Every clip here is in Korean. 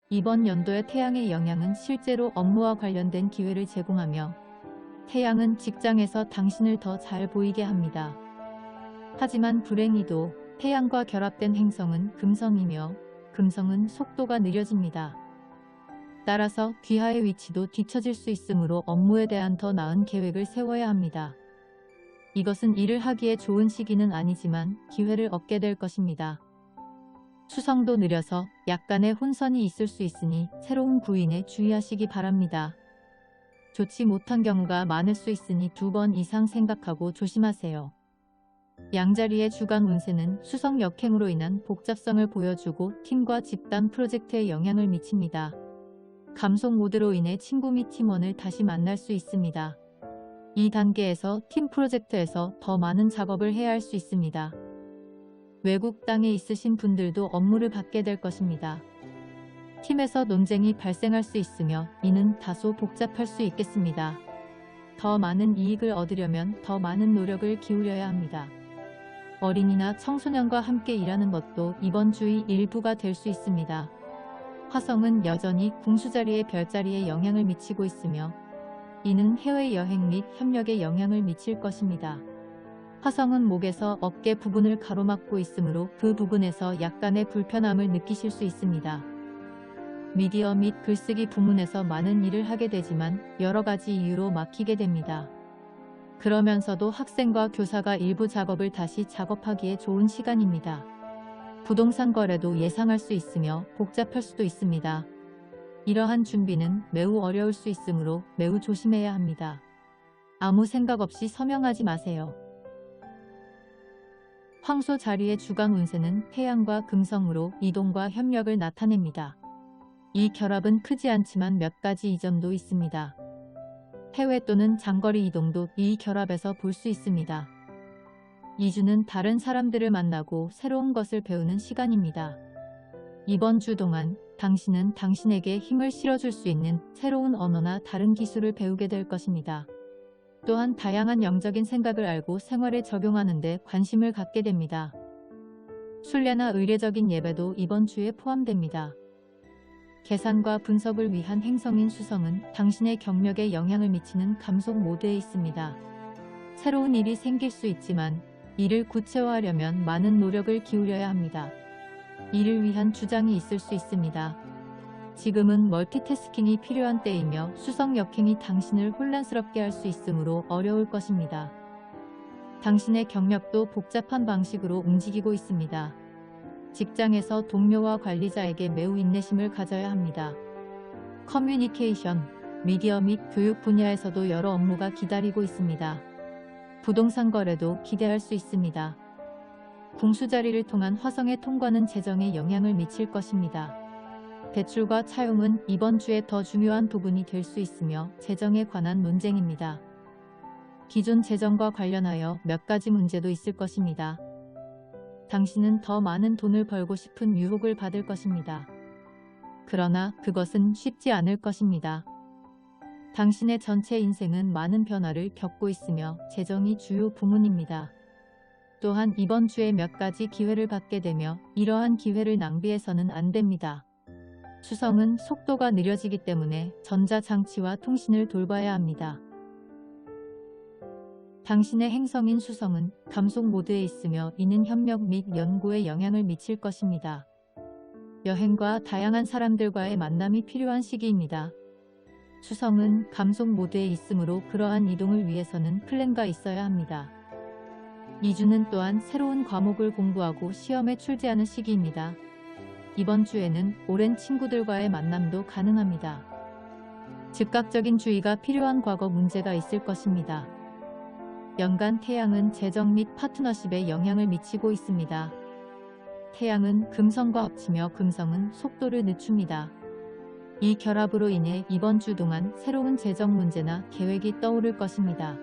이번 연도의 태양의 영향은 실제로 업무와 관련된 기회를 제공하며 태양은 직장에서 당신을 더 잘 보이게 합니다. 하지만 불행히도 태양과 결합된 행성은 금성이며 금성은 속도가 느려집니다. 따라서 귀하의 위치도 뒤처질 수 있으므로 업무에 대한 더 나은 계획을 세워야 합니다. 이것은 일을 하기에 좋은 시기는 아니지만 기회를 얻게 될 것입니다. 수성도 느려서 약간의 혼선이 있을 수 있으니 새로운 구인에 주의하시기 바랍니다. 좋지 못한 경우가 많을 수 있으니 2번 이상 생각하고 조심하세요. 양자리의 주간 운세는 수성 역행으로 인한 복잡성을 보여주고 팀과 집단 프로젝트에 영향을 미칩니다. 감속 모드로 인해 친구 및 팀원을 다시 만날 수 있습니다. 이 단계에서 팀 프로젝트에서 더 많은 작업을 해야 할 수 있습니다. 외국 땅에 있으신 분들도 업무를 받게 될 것입니다. 팀에서 논쟁이 발생할 수 있으며 이는 다소 복잡할 수 있겠습니다. 더 많은 이익을 얻으려면 더 많은 노력을 기울여야 합니다. 어린이나 청소년과 함께 일하는 것도 이번 주의 일부가 될 수 있습니다. 화성은 여전히 궁수자리의 별자리에 영향을 미치고 있으며 이는 해외여행 및 협력에 영향을 미칠 것입니다. 화성은 목에서 어깨 부분을 가로막고 있으므로 그 부분에서 약간의 불편함을 느끼실 수 있습니다. 미디어 및 글쓰기 부문에서 많은 일을 하게 되지만 여러 가지 이유로 막히게 됩니다. 그러면서도 학생과 교사가 일부 작업을 다시 작업하기에 좋은 시간입니다. 부동산 거래도 예상할 수 있으며 복잡할 수도 있습니다. 이러한 준비는 매우 어려울 수 있으므로 매우 조심해야 합니다. 아무 생각 없이 서명하지 마세요. 황소 자리의 주간 운세는 태양과 금성으로 이동과 협력을 나타냅니다. 이 결합은 크지 않지만 몇 가지 이점도 있습니다. 해외 또는 장거리 이동도 이 결합에서 볼 수 있습니다. 2주는 다른 사람들을 만나고 새로운 것을 배우는 시간입니다. 이번 주 동안 당신은 당신에게 힘을 실어줄 수 있는 새로운 언어나 다른 기술을 배우게 될 것입니다. 또한 다양한 영적인 생각을 알고 생활에 적용하는 데 관심을 갖게 됩니다. 순례나 의례적인 예배도 이번 주에 포함됩니다. 계산과 분석을 위한 행성인 수성은 당신의 경력에 영향을 미치는 감속 모드에 있습니다. 새로운 일이 생길 수 있지만 이를 구체화하려면 많은 노력을 기울여야 합니다. 이를 위한 주장이 있을 수 있습니다. 지금은 멀티태스킹이 필요한 때이며 수성 역행이 당신을 혼란스럽게 할 수 있으므로 어려울 것입니다. 당신의 경력도 복잡한 방식으로 움직이고 있습니다. 직장에서 동료와 관리자에게 매우 인내심을 가져야 합니다. 커뮤니케이션, 미디어 및 교육 분야에서도 여러 업무가 기다리고 있습니다. 부동산 거래도 기대할 수 있습니다. 궁수자리를 통한 화성의 통과는 재정에 영향을 미칠 것입니다. 대출과 차용은 이번 주에 더 중요한 부분이 될 수 있으며 재정에 관한 논쟁입니다. 기존 재정과 관련하여 몇 가지 문제도 있을 것입니다. 당신은 더 많은 돈을 벌고 싶은 유혹을 받을 것입니다. 그러나 그것은 쉽지 않을 것입니다. 당신의 전체 인생은 많은 변화를 겪고 있으며 재정이 주요 부문입니다. 또한 이번 주에 몇 가지 기회를 받게 되며 이러한 기회를 낭비해서는 안 됩니다. 수성은 속도가 느려지기 때문에 전자장치와 통신을 돌봐야 합니다. 당신의 행성인 수성은 감속 모드에 있으며 이는 협력 및 연구에 영향을 미칠 것입니다. 여행과 다양한 사람들과의 만남이 필요한 시기입니다. 수성은 감속 모드에 있으므로 그러한 이동을 위해서는 플랜가 있어야 합니다. 2주는 또한 새로운 과목을 공부하고 시험에 출제하는 시기입니다. 이번 주에는 오랜 친구들과의 만남도 가능합니다. 즉각적인 주의가 필요한 과거 문제가 있을 것입니다. 연간 태양은 재정 및 파트너십에 영향을 미치고 있습니다. 태양은 금성과 합치며 금성은 속도를 늦춥니다. 이 결합으로 인해 이번 주 동안 새로운 재정 문제나 계획이 떠오를 것입니다.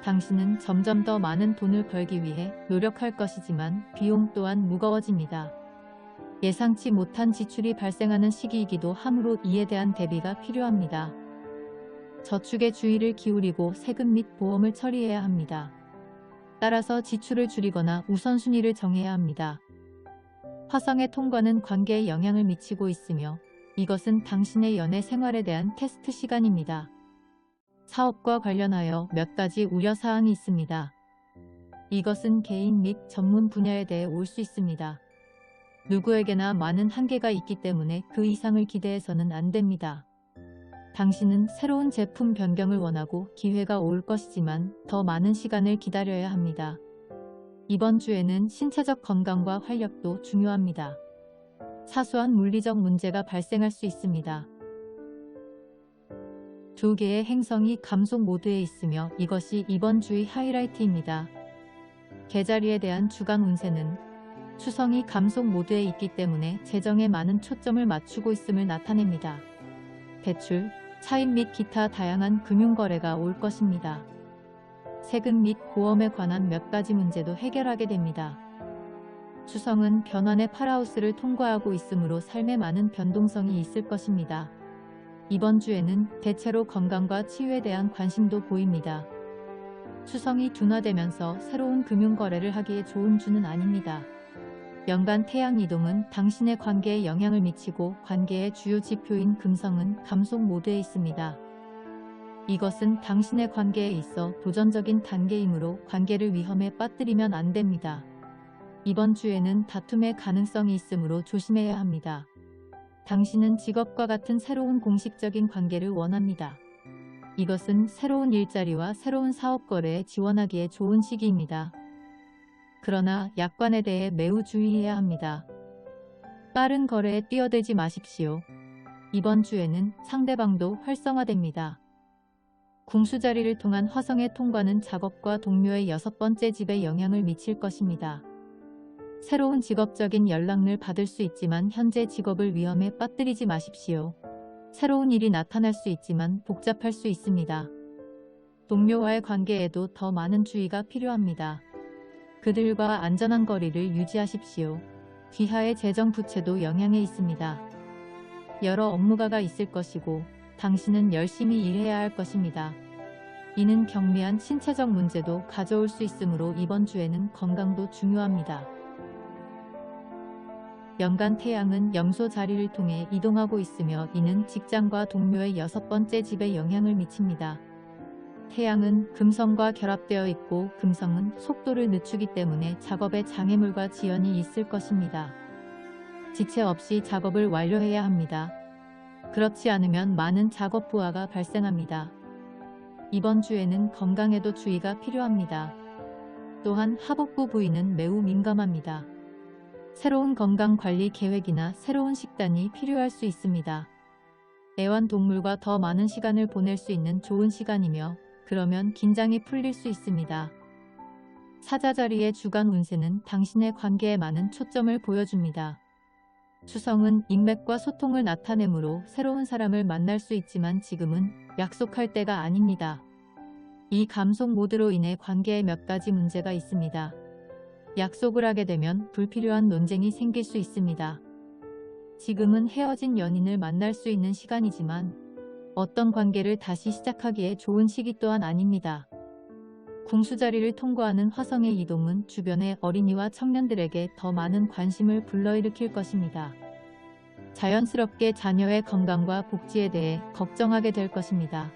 당신은 점점 더 많은 돈을 벌기 위해 노력할 것이지만 비용 또한 무거워집니다. 예상치 못한 지출이 발생하는 시기이기도 하므로 이에 대한 대비가 필요합니다. 저축에 주의를 기울이고 세금 및 보험을 처리해야 합니다. 따라서 지출을 줄이거나 우선순위를 정해야 합니다. 화성의 통과는 관계에 영향을 미치고 있으며 이것은 당신의 연애 생활에 대한 테스트 시간입니다. 사업과 관련하여 몇 가지 우려사항이 있습니다. 이것은 개인 및 전문 분야에 대해 올 수 있습니다. 누구에게나 많은 한계가 있기 때문에 그 이상을 기대해서는 안 됩니다. 당신은 새로운 제품 변경을 원하고 기회가 올 것이지만 더 많은 시간을 기다려야 합니다. 이번 주에는 신체적 건강과 활력도 중요합니다. 사소한 물리적 문제가 발생할 수 있습니다. 2개의 행성이 감속 모드에 있으며 이것이 이번 주의 하이라이트입니다. 계자리에 대한 주간 운세는 수성이 감속 모드에 있기 때문에 재정에 많은 초점을 맞추고 있음을 나타냅니다. 대출, 차입 및 기타 다양한 금융거래가 올 것입니다. 세금 및 보험에 관한 몇 가지 문제도 해결하게 됩니다. 수성은 변환의 파라우스를 통과하고 있으므로 삶에 많은 변동성이 있을 것입니다. 이번 주에는 대체로 건강과 치유에 대한 관심도 보입니다. 수성이 둔화되면서 새로운 금융거래를 하기에 좋은 주는 아닙니다. 연간 태양 이동은 당신의 관계에 영향을 미치고 관계의 주요 지표인 금성은 감속 모드에 있습니다. 이것은 당신의 관계에 있어 도전적인 단계이므로 관계를 위험에 빠뜨리면 안 됩니다. 이번 주에는 다툼의 가능성이 있으므로 조심해야 합니다. 당신은 직업과 같은 새로운 공식적인 관계를 원합니다. 이것은 새로운 일자리와 새로운 사업 거래에 지원하기에 좋은 시기입니다. 그러나 약관에 대해 매우 주의해야 합니다. 빠른 거래에 뛰어들지 마십시오. 이번 주에는 상대방도 활성화됩니다. 궁수자리를 통한 화성의 통과는 작업과 동료의 6번째 집에 영향을 미칠 것입니다. 새로운 직업적인 연락을 받을 수 있지만 현재 직업을 위험에 빠뜨리지 마십시오. 새로운 일이 나타날 수 있지만 복잡할 수 있습니다. 동료와의 관계에도 더 많은 주의가 필요합니다. 그들과 안전한 거리를 유지하십시오. 귀하의 재정 부채도 영향에 있습니다. 여러 업무가가 있을 것이고 당신은 열심히 일해야 할 것입니다. 이는 경미한 신체적 문제도 가져올 수 있으므로 이번 주에는 건강도 중요합니다. 연간 태양은 염소 자리를 통해 이동하고 있으며 이는 직장과 동료의 6번째 집에 영향을 미칩니다. 태양은 금성과 결합되어 있고 금성은 속도를 늦추기 때문에 작업에 장애물과 지연이 있을 것입니다. 지체 없이 작업을 완료해야 합니다. 그렇지 않으면 많은 작업 부하가 발생합니다. 이번 주에는 건강에도 주의가 필요합니다. 또한 하복부 부위는 매우 민감합니다. 새로운 건강관리 계획이나 새로운 식단이 필요할 수 있습니다. 애완동물과 더 많은 시간을 보낼 수 있는 좋은 시간이며 그러면 긴장이 풀릴 수 있습니다. 사자자리의 주간 운세는 당신의 관계에 많은 초점을 보여줍니다. 수성은 인맥과 소통을 나타내므로 새로운 사람을 만날 수 있지만 지금은 약속할 때가 아닙니다. 이 감속 모드로 인해 관계에 몇 가지 문제가 있습니다. 약속을 하게 되면 불필요한 논쟁이 생길 수 있습니다. 지금은 헤어진 연인을 만날 수 있는 시간이지만 어떤 관계를 다시 시작하기에 좋은 시기 또한 아닙니다. 궁수자리를 통과하는 화성의 이동은 주변의 어린이와 청년들에게 더 많은 관심을 불러일으킬 것입니다. 자연스럽게 자녀의 건강과 복지에 대해 걱정하게 될 것입니다.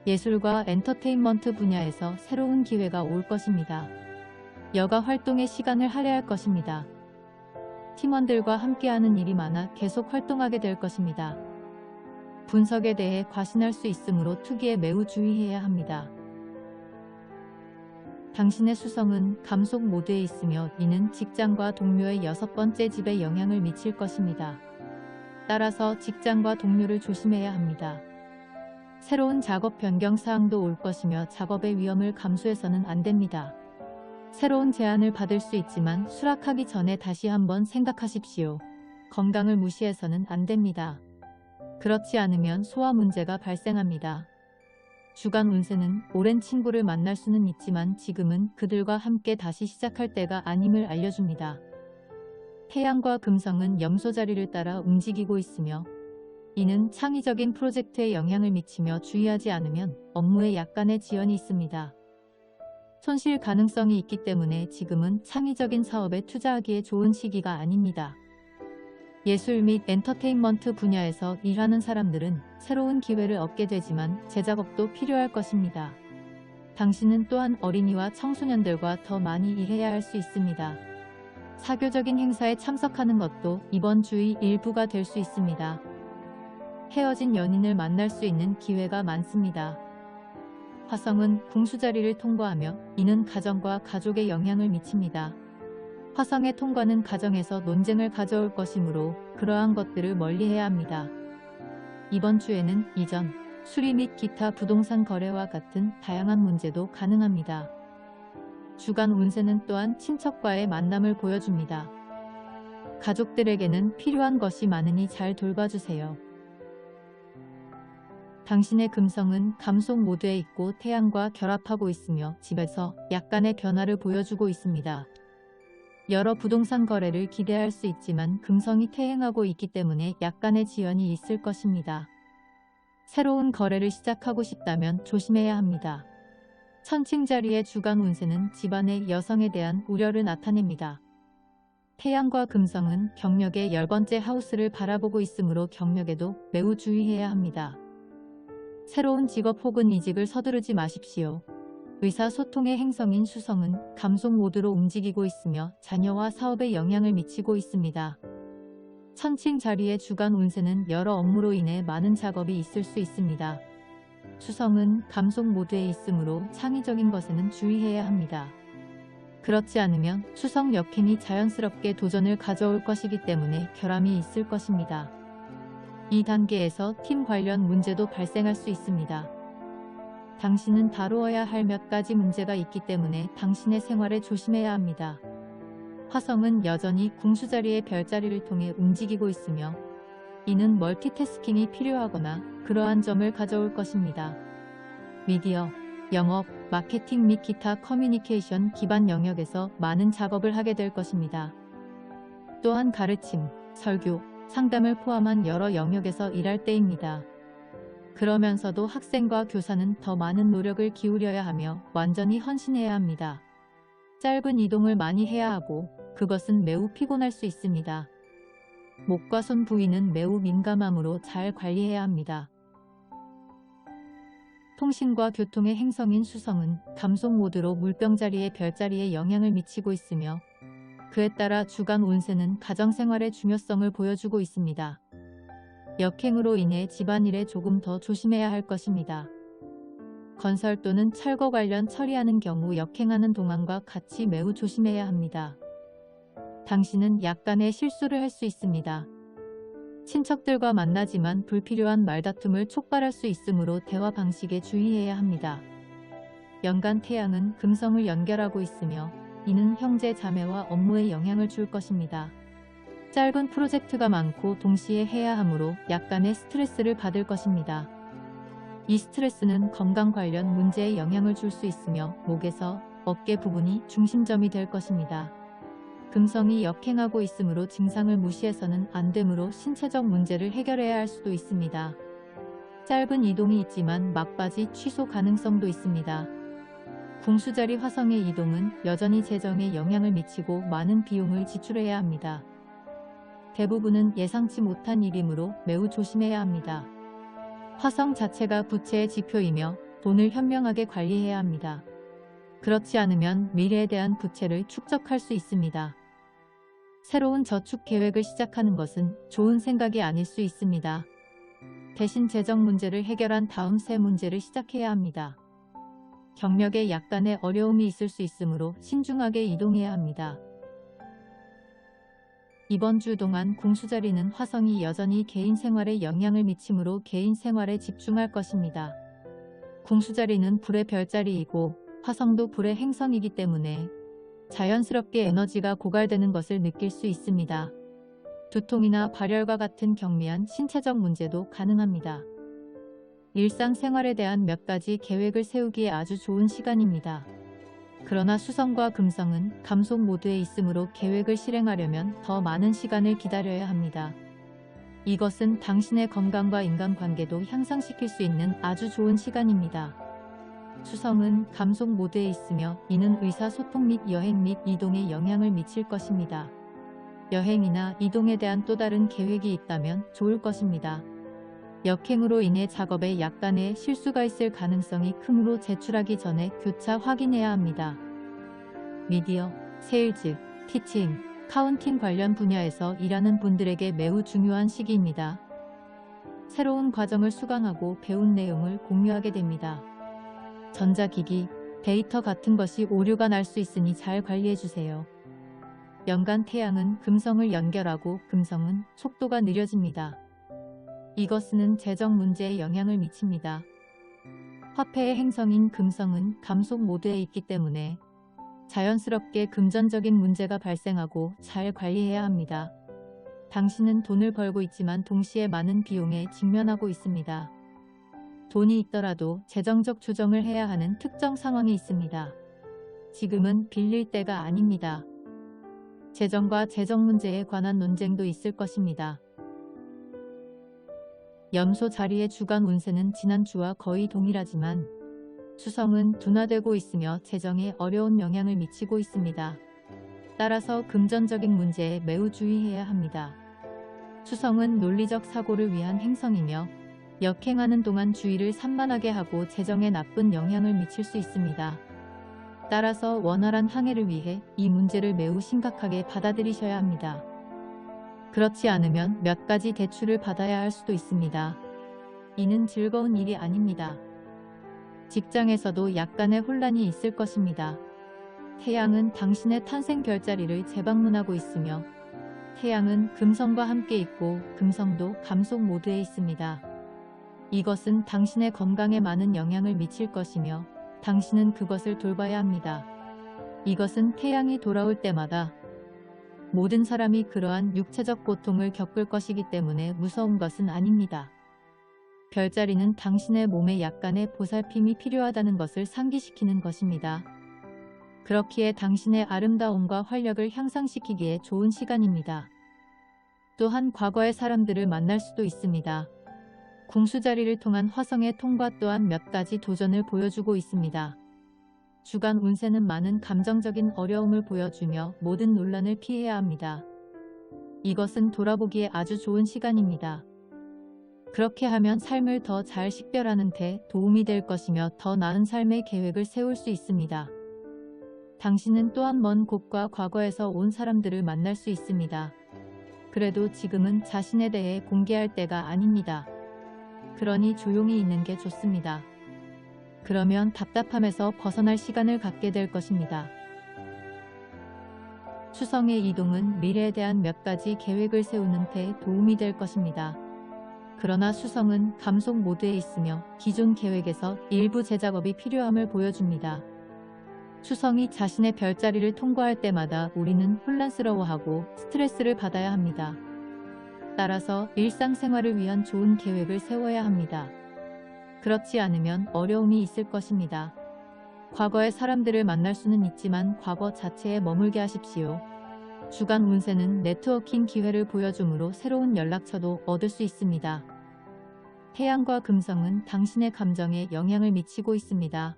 예술과 엔터테인먼트 분야에서 새로운 기회가 올 것입니다. 여가 활동의 시간을 할애할 것입니다. 팀원들과 함께하는 일이 많아 계속 활동하게 될 것입니다. 분석에 대해 과신할 수 있으므로 투기에 매우 주의해야 합니다. 당신의 수성은 감속 모드에 있으며 이는 직장과 동료의 6번째 집에 영향을 미칠 것입니다. 따라서 직장과 동료를 조심해야 합니다. 새로운 작업 변경 사항도 올 것이며 작업의 위험을 감수해서는 안 됩니다. 새로운 제안을 받을 수 있지만 수락하기 전에 다시 한번 생각하십시오. 건강을 무시해서는 안 됩니다. 그렇지 않으면 소화 문제가 발생합니다. 주간 운세는 오랜 친구를 만날 수는 있지만 지금은 그들과 함께 다시 시작할 때가 아님을 알려줍니다. 태양과 금성은 염소 자리를 따라 움직이고 있으며 이는 창의적인 프로젝트에 영향을 미치며 주의하지 않으면 업무에 약간의 지연이 있습니다. 손실 가능성이 있기 때문에 지금은 창의적인 사업에 투자하기에 좋은 시기가 아닙니다. 예술 및 엔터테인먼트 분야에서 일하는 사람들은 새로운 기회를 얻게 되지만 제작업도 필요할 것입니다. 당신은 또한 어린이와 청소년들과 더 많이 일해야 할 수 있습니다. 사교적인 행사에 참석하는 것도 이번 주의 일부가 될 수 있습니다. 헤어진 연인을 만날 수 있는 기회가 많습니다. 화성은 궁수자리를 통과하며 이는 가정과 가족에 영향을 미칩니다. 화성의 통과는 가정에서 논쟁을 가져올 것이므로 그러한 것들을 멀리해야 합니다. 이번 주에는 이전, 수리 및 기타 부동산 거래와 같은 다양한 문제도 가능합니다. 주간 운세는 또한 친척과의 만남을 보여줍니다. 가족들에게는 필요한 것이 많으니 잘 돌봐주세요. 당신의 금성은 감속 모드에 있고 태양과 결합하고 있으며 집에서 약간의 변화를 보여주고 있습니다. 여러 부동산 거래를 기대할 수 있지만 금성이 퇴행하고 있기 때문에 약간의 지연이 있을 것입니다. 새로운 거래를 시작하고 싶다면 조심해야 합니다. 천칭자리의 주간 운세는 집안의 여성에 대한 우려를 나타냅니다. 태양과 금성은 경력의 10번째 하우스를 바라보고 있으므로 경력에도 매우 주의해야 합니다. 새로운 직업 혹은 이직을 서두르지 마십시오. 의사소통의 행성인 수성은 감속 모드로 움직이고 있으며 자녀와 사업에 영향을 미치고 있습니다. 천칭 자리의 주간 운세는 여러 업무로 인해 많은 작업이 있을 수 있습니다. 수성은 감속 모드에 있으므로 창의적인 것에는 주의해야 합니다. 그렇지 않으면 수성 역행이 자연스럽게 도전을 가져올 것이기 때문에 결함이 있을 것입니다. 이 단계에서 팀 관련 문제도 발생할 수 있습니다. 당신은 다루어야 할 몇 가지 문제가 있기 때문에 당신의 생활에 조심해야 합니다. 화성은 여전히 궁수자리의 별자리를 통해 움직이고 있으며 이는 멀티태스킹이 필요하거나 그러한 점을 가져올 것입니다. 미디어, 영업, 마케팅 및 기타 커뮤니케이션 기반 영역에서 많은 작업을 하게 될 것입니다. 또한 가르침, 설교, 상담을 포함한 여러 영역에서 일할 때입니다. 그러면서도 학생과 교사는 더 많은 노력을 기울여야 하며 완전히 헌신해야 합니다. 짧은 이동을 많이 해야 하고 그것은 매우 피곤할 수 있습니다. 목과 손 부위는 매우 민감하므로 잘 관리해야 합니다. 통신과 교통의 행성인 수성은 감속 모드로 물병자리의 별자리에 영향을 미치고 있으며 그에 따라 주간 운세는 가정생활의 중요성을 보여주고 있습니다. 역행으로 인해 집안일에 조금 더 조심해야 할 것입니다. 건설 또는 철거 관련 처리하는 경우 역행하는 동안과 같이 매우 조심해야 합니다. 당신은 약간의 실수를 할 수 있습니다. 친척들과 만나지만 불필요한 말다툼을 촉발할 수 있으므로 대화 방식에 주의해야 합니다. 연간 태양은 금성을 연결하고 있으며 이는 형제 자매와 업무에 영향을 줄 것입니다. 짧은 프로젝트가 많고 동시에 해야 하므로 약간의 스트레스를 받을 것입니다. 이 스트레스는 건강 관련 문제에 영향을 줄 수 있으며 목에서 어깨 부분이 중심점이 될 것입니다. 금성이 역행하고 있으므로 증상을 무시해서는 안 되므로 신체적 문제를 해결해야 할 수도 있습니다. 짧은 이동이 있지만 막바지 취소 가능성도 있습니다. 궁수자리 화성의 이동은 여전히 재정에 영향을 미치고 많은 비용을 지출해야 합니다. 대부분은 예상치 못한 일이므로 매우 조심해야 합니다. 화성 자체가 부채의 지표이며 돈을 현명하게 관리해야 합니다. 그렇지 않으면 미래에 대한 부채를 축적할 수 있습니다. 새로운 저축 계획을 시작하는 것은 좋은 생각이 아닐 수 있습니다. 대신 재정 문제를 해결한 다음 새 문제를 시작해야 합니다. 경력에 약간의 어려움이 있을 수 있으므로 신중하게 이동해야 합니다. 이번 주 동안 궁수자리는 화성이 여전히 개인 생활에 영향을 미치므로 개인 생활에 집중할 것입니다. 궁수자리는 불의 별자리이고 화성도 불의 행성이기 때문에 자연스럽게 에너지가 고갈되는 것을 느낄 수 있습니다. 두통이나 발열과 같은 경미한 신체적 문제도 가능합니다. 일상생활에 대한 몇 가지 계획을 세우기에 아주 좋은 시간입니다. 그러나 수성과 금성은 감속 모드에 있으므로 계획을 실행하려면 더 많은 시간을 기다려야 합니다. 이것은 당신의 건강과 인간관계도 향상시킬 수 있는 아주 좋은 시간입니다. 수성은 감속 모드에 있으며 이는 의사소통 및 여행 및 이동에 영향을 미칠 것입니다. 여행이나 이동에 대한 또 다른 계획이 있다면 좋을 것입니다. 역행으로 인해 작업에 약간의 실수가 있을 가능성이 크므로 제출하기 전에 교차 확인해야 합니다. 미디어, 세일즈, 티칭, 카운팅 관련 분야에서 일하는 분들에게 매우 중요한 시기입니다. 새로운 과정을 수강하고 배운 내용을 공유하게 됩니다. 전자기기, 데이터 같은 것이 오류가 날 수 있으니 잘 관리해주세요. 연간 태양은 금성을 연결하고 금성은 속도가 느려집니다. 이것은 재정 문제에 영향을 미칩니다. 화폐의 행성인 금성은 감속 모드에 있기 때문에 자연스럽게 금전적인 문제가 발생하고 잘 관리해야 합니다. 당신은 돈을 벌고 있지만 동시에 많은 비용에 직면하고 있습니다. 돈이 있더라도 재정적 조정을 해야 하는 특정 상황이 있습니다. 지금은 빌릴 때가 아닙니다. 재정과 재정 문제에 관한 논쟁도 있을 것입니다. 염소 자리의 주간 운세는 지난주와 거의 동일하지만 수성은 둔화되고 있으며 재정에 어려운 영향을 미치고 있습니다. 따라서 금전적인 문제에 매우 주의해야 합니다. 수성은 논리적 사고를 위한 행성이며 역행하는 동안 주의를 산만하게 하고 재정에 나쁜 영향을 미칠 수 있습니다. 따라서 원활한 항해를 위해 이 문제를 매우 심각하게 받아들이셔야 합니다. 그렇지 않으면 몇 가지 대출을 받아야 할 수도 있습니다. 이는 즐거운 일이 아닙니다. 직장에서도 약간의 혼란이 있을 것입니다. 태양은 당신의 탄생 별자리를 재방문하고 있으며 태양은 금성과 함께 있고 금성도 감속 모드에 있습니다. 이것은 당신의 건강에 많은 영향을 미칠 것이며 당신은 그것을 돌봐야 합니다. 이것은 태양이 돌아올 때마다 모든 사람이 그러한 육체적 고통을 겪을 것이기 때문에 무서운 것은 아닙니다. 별자리는 당신의 몸에 약간의 보살핌이 필요하다는 것을 상기시키는 것입니다. 그렇기에 당신의 아름다움과 활력을 향상시키기에 좋은 시간입니다. 또한 과거의 사람들을 만날 수도 있습니다. 궁수자리를 통한 화성의 통과 또한 몇 가지 도전을 보여주고 있습니다. 주간 운세는 많은 감정적인 어려움을 보여주며 모든 논란을 피해야 합니다. 이것은 돌아보기에 아주 좋은 시간입니다. 그렇게 하면 삶을 더 잘 식별하는 데 도움이 될 것이며 더 나은 삶의 계획을 세울 수 있습니다. 당신은 또한 먼 곳과 과거에서 온 사람들을 만날 수 있습니다. 그래도 지금은 자신에 대해 공개할 때가 아닙니다. 그러니 조용히 있는 게 좋습니다. 그러면 답답함에서 벗어날 시간을 갖게 될 것입니다. 수성의 이동은 미래에 대한 몇 가지 계획을 세우는 데 도움이 될 것입니다. 그러나 수성은 감속 모드에 있으며 기존 계획에서 일부 재작업이 필요함을 보여줍니다. 수성이 자신의 별자리를 통과할 때마다 우리는 혼란스러워하고 스트레스를 받아야 합니다. 따라서 일상생활을 위한 좋은 계획을 세워야 합니다. 그렇지 않으면 어려움이 있을 것입니다. 과거의 사람들을 만날 수는 있지만 과거 자체에 머물게 하십시오. 주간 운세는 네트워킹 기회를 보여주므로 새로운 연락처도 얻을 수 있습니다. 태양과 금성은 당신의 감정에 영향을 미치고 있습니다.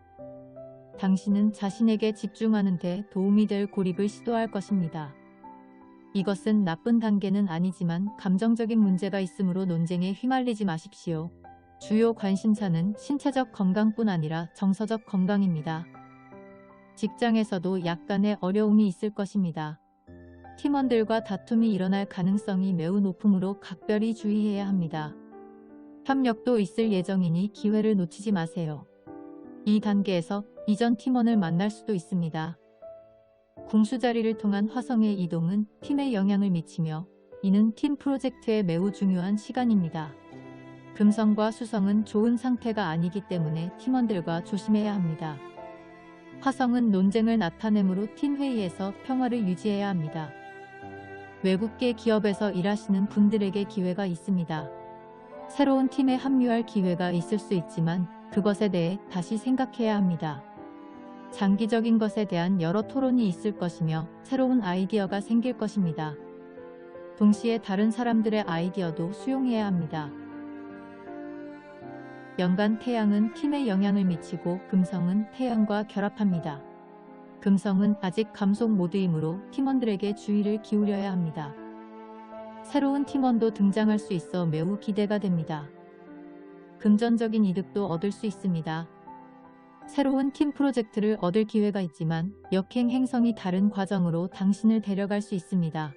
당신은 자신에게 집중하는 데 도움이 될 고립을 시도할 것입니다. 이것은 나쁜 단계는 아니지만 감정적인 문제가 있으므로 논쟁에 휘말리지 마십시오. 주요 관심사는 신체적 건강뿐 아니라 정서적 건강입니다. 직장에서도 약간의 어려움이 있을 것입니다. 팀원들과 다툼이 일어날 가능성이 매우 높으므로 각별히 주의해야 합니다. 협력도 있을 예정이니 기회를 놓치지 마세요. 이 단계에서 이전 팀원을 만날 수도 있습니다. 궁수자리를 통한 화성의 이동은 팀에 영향을 미치며 이는 팀 프로젝트에 매우 중요한 시간입니다. 금성과 수성은 좋은 상태가 아니기 때문에 팀원들과 조심해야 합니다. 화성은 논쟁을 나타내므로 팀 회의에서 평화를 유지해야 합니다. 외국계 기업에서 일하시는 분들에게 기회가 있습니다. 새로운 팀에 합류할 기회가 있을 수 있지만 그것에 대해 다시 생각해야 합니다. 장기적인 것에 대한 여러 토론이 있을 것이며 새로운 아이디어가 생길 것입니다. 동시에 다른 사람들의 아이디어도 수용해야 합니다. 연간 태양은 팀에 영향을 미치고 금성은 태양과 결합합니다. 금성은 아직 감속 모드이므로 팀원들에게 주의를 기울여야 합니다. 새로운 팀원도 등장할 수 있어 매우 기대가 됩니다. 금전적인 이득도 얻을 수 있습니다. 새로운 팀 프로젝트를 얻을 기회가 있지만 역행 행성이 다른 과정으로 당신을 데려갈 수 있습니다.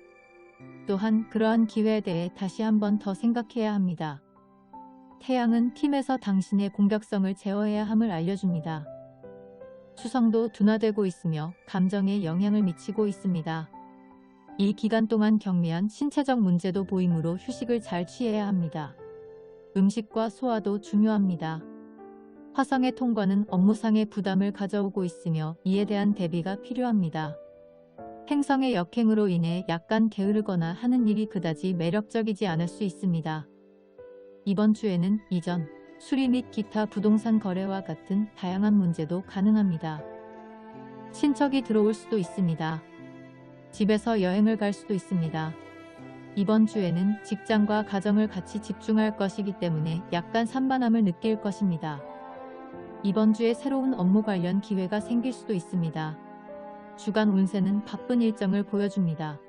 또한 그러한 기회에 대해 다시 한번 더 생각해야 합니다. 태양은 팀에서 당신의 공격성을 제어해야 함을 알려줍니다. 수성도 둔화되고 있으며 감정에 영향을 미치고 있습니다. 이 기간 동안 경미한 신체적 문제도 보이므로 휴식을 잘 취해야 합니다. 음식과 소화도 중요합니다. 화성의 통과는 업무상의 부담을 가져오고 있으며 이에 대한 대비가 필요합니다. 행성의 역행으로 인해 약간 게으르거나 하는 일이 그다지 매력적이지 않을 수 있습니다. 이번 주에는 이전, 수리 및 기타 부동산 거래와 같은 다양한 문제도 가능합니다. 친척이 들어올 수도 있습니다. 집에서 여행을 갈 수도 있습니다. 이번 주에는 직장과 가정을 같이 집중할 것이기 때문에 약간 산만함을 느낄 것입니다. 이번 주에 새로운 업무 관련 기회가 생길 수도 있습니다. 주간 운세는 바쁜 일정을 보여줍니다.